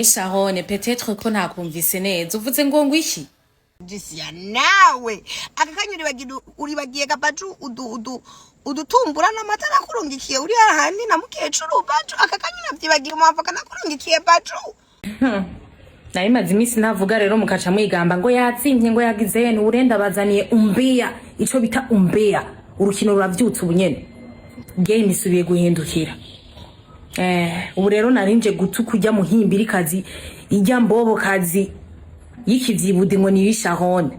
CHARON, peut-être ko ntakumvise neza uvuze ngo ngwishi DJICIA nawe akakanyuri uribagiye gapacu udutumbura n'amatara kurungikiye uri ahandi na mukecuru bacu akakanyura byibagiye umwafaka nakurungikiye bacu nari maze iminsi navuga rero mukaca mwigamba ngo yatsinye ngo yagize ni urenda bazaniye umbeya ico bita umbeya urukino ruravyutse ubunyene game isubiye guhindukira ubu rero narinje gutu kujya muhimbira kazi ijya mbobo kazi y'ikivyibudi ngo ni CHARON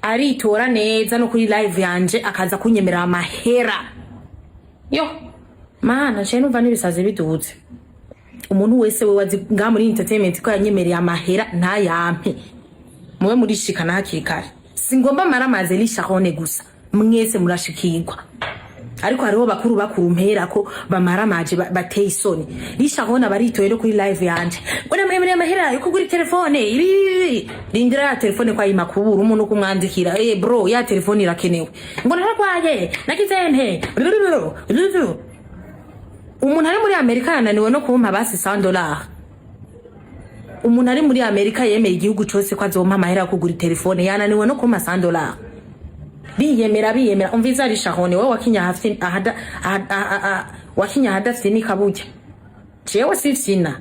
aritora neza no kuri live yanje akaza kunyemera amahera yo mana je numva nibisaze biduze umuntu wese we wazi nga muri entertainment ko yanyemereye amahera ntayampe muwe muri shikana hakikare singomba maramaze CHARON gusa mwese murashikirwa ariko hariho bakuru mpera ko bamaramaje bateye isoni CHARON abaritoye no kuri live yanje bona mwemere amahera yo kugura telefone rindira ya telefone kwa imakubura umuntu kumwandikira bro ya telefone irakenewe ngo narakwaye nakizente umuntu ari muri Amerika yananiwe no kumpa basi $100 umuntu ari muri Amerika yemeye igihugu cyose ko azompa amahera yo kugura telefone yananiwe no kumpa $100 biyemera umviza CHARON wewe wakinya hafi wakinya hadafite nikabuja jewe sifina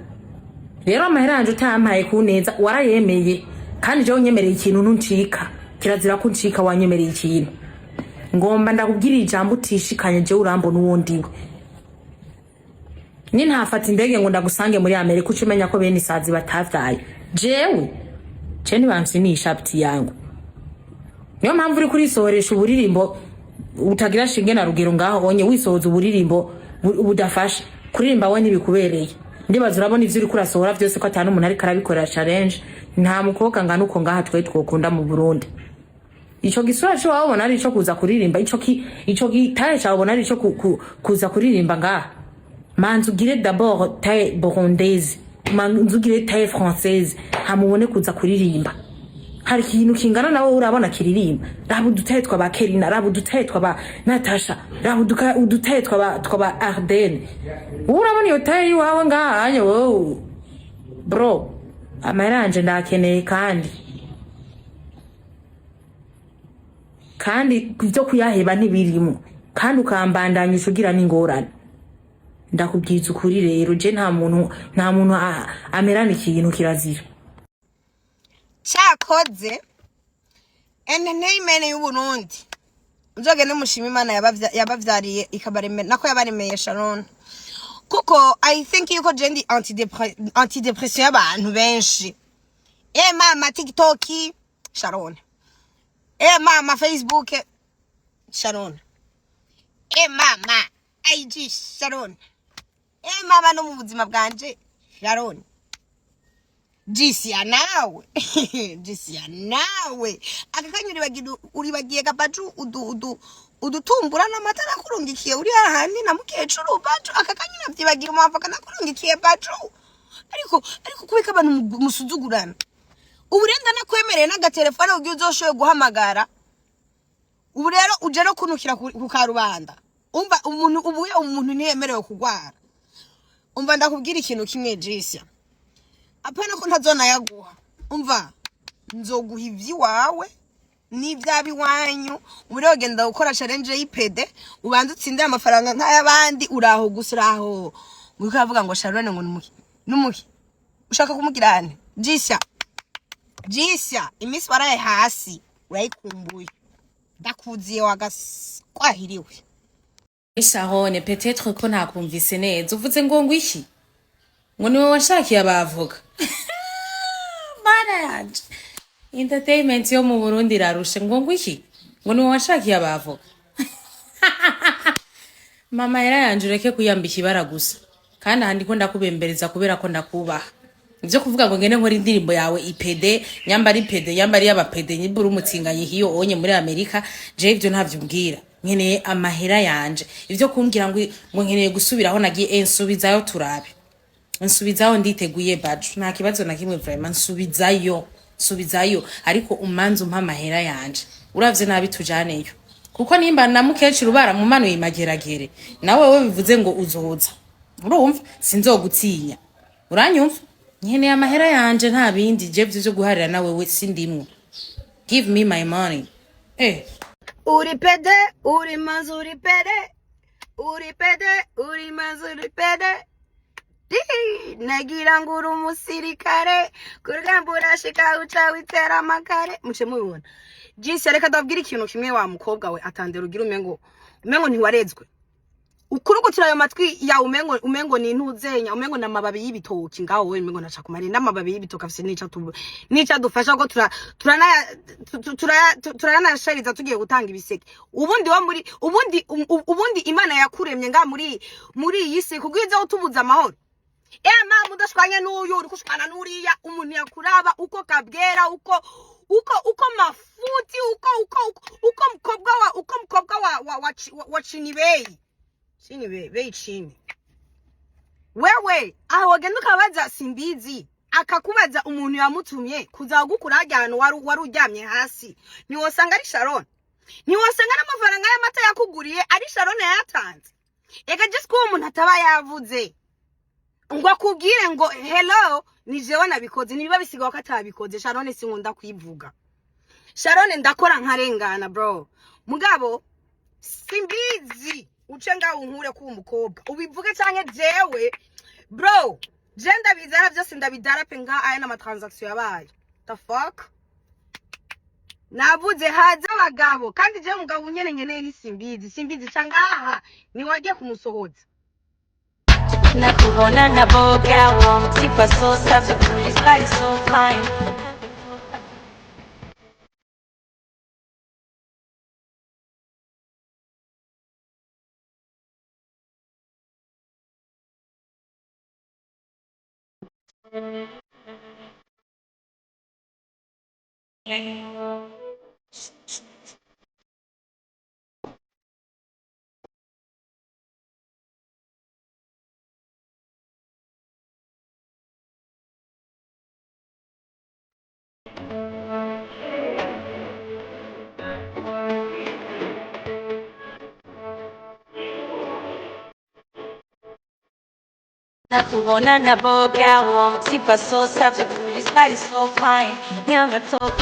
rero amahera yanje utampaye kuneza warayemeye kandi je unyemereye ikintu ntuncika kirazira ko ncika wanyemereye ikintu ngomba ndakubwira ijambo utishikanye je urambona uwondiwe ni ntafata imbege ngo ndagusange muri Amerika ucimenya ko bene isazi batavyaye jewe ntibamsinisha apti yangu niyo mpamvu uri kurisohoresha uburirimbo utagira shinge na rugero ngaho onye wisohoza uburirimbo budafasha kuririmba we nibikubereye ndibaza urabona ivyo uri kurasohora byose ko atanu umuntu ari karabikora challenge nta mukobwa ngana uko ngaha twe twokunda mu Burundi ico gisura cyo wabona ari ico kuza kuririmba ico gitaye cyo wabona ari ico kuza kuririmba ngaha manzugire d'abord taille burundaise manzugire taille française hamubone kuza kuririmba hari ikintu kingana nawe urabona kiririmba rabu dutaye twaba Kerina rabu dutaye twaba Natasha rabu dutaye twaba Arden urabona iyo taye wawe ngahanye wowe bro amaranje ndakeneye kandi byo kuyaheba ntibirimo kandi ukambandanya ucugira n'ingorane ndakubwiza ukuri rero je nta muntu amerana ikintu kirazira cyakoze entertainment y'Uburundi uzoge n'umushima Imana yabavyariye ikabareme nako yabaremeye CHARON kuko I think yuko jendi antidepression y'abantu benshi mama TikTok CHARON mama Facebook CHARON mama IG CHARON mama no mu buzima bwanje CHARON DJICIA nawe akakanyuri uribagiye gapacu udutumbura n'amatara kurungikiye uri ahandi na mukecuru bacu akakanyura byibagiye umwafaka nakurungikiye bacu ariko kubika abantu musuzugurana uburenda nakwemereye n'agatelefone ugiye uzoshoye guhamagara ubu rero uje no kunukira ku karubanda umva umuntu ntiyemerewe kugwara umva ndakubwira ikintu kimwe DJICIA apana ko ntazona yaguha umva nzoguha ivyiwawe n'ivyabi wanyu ubure ogenda gukora challenge y'ipede ubanze utsinde amafaranga nk'ayabandi uraho gusuraho mukavuga ngo CHARON ngo numuki ushaka kumugirane DJICIA imisi waraye hasi urayikumbuye ndakuziye wagaswahiriwe CHARON peut-être ko ntakumvise neza uvuze ngo ngwishi ngo niwe washakiye abavuga mana yanje entertainment yo mu Burundi irarushe ngo ngwishi ngo niwe washakiye abavuga mama era yanje ureke kuyambika ibara gusa kandi handi ko ndakubembereza kubera ko ndakubaha ivyo kuvuga ngo ngene nkora indirimbo yawe ipede nyambari y'abapede nyibura umutsinganyi hiyo onye muri Amerika je ivyo ntavyo mbwira nkeneye amahera yanje ivyo kumbwira ngo nkeneye gusubiraho nagiye ensubizayo turabe nsubizaho nditeguye badge nta kibazo na kimwe vraiment nsubizayo ariko umanze umpa amahera yanje uravye nabi tujaneyo kuko nimba na mukecuru baramumanuye imageragere nawe bivuze ngo uzoza urumva sinzogutinya uranyumva nkeneye amahera yanje nta bindi je vyo guharira nawe we sindimwo. Give me my money. Uri pede, uri manzi, uri pede. Uri pede, uri manzi, uri pede. Nagira ngo uri umusirikare kurugamba urashika uca witera amakare muce mubibona JICIA reka ndabwira ikintu kimwe wa mukobwa we atandera ugira umengo ntiwarezwe ukurugutira ayo matwi ya umengo ni ntuzenya umengo namababi y'ibitoki ngaho we umengo naca kumari namababi y'ibitoki afise nica dufasha ko turanashariza tugiye gutanga ibiseke ubundi wa muri ubundi Imana yakuremye nga muri iyi si kugwiza utubuza amahoro mama udashwanye n'uyu uri kushwana n'uriya umuntu yakuraba uko kabwera uko mafuti uko mukobwa wa chini wewe aho wagenda ukabaza simbizi akakubaza umuntu yamutumye kuzagukura hajyano wari uryamye hasi niwosanga ari CHARON niwosanga n'amafaranga y'amata yakuguriye ari CHARON yayatanze ega just ko umuntu ataba yavuze ngo akubwire ngo hello ni jewe nabikoze nibiba bisigaho ko atabikoze CHARON sinkunda kwivuga CHARON ndakora nkarengana bro mugabo simbizi uce ngaho unkure ku umukobwa ubivuge canke jewe bro je ndabizana byose ndabidarape nga aya na transaction yabaye the fuck navuze haza abagabo kandi je mugabo nyene nkeneye simbizi cangaha ni wagiye kumusohoza nakubona na boga wamutipa so safi kuri body so fine nakubona na boga wamutipa so safi kuri body so fine nyanga talk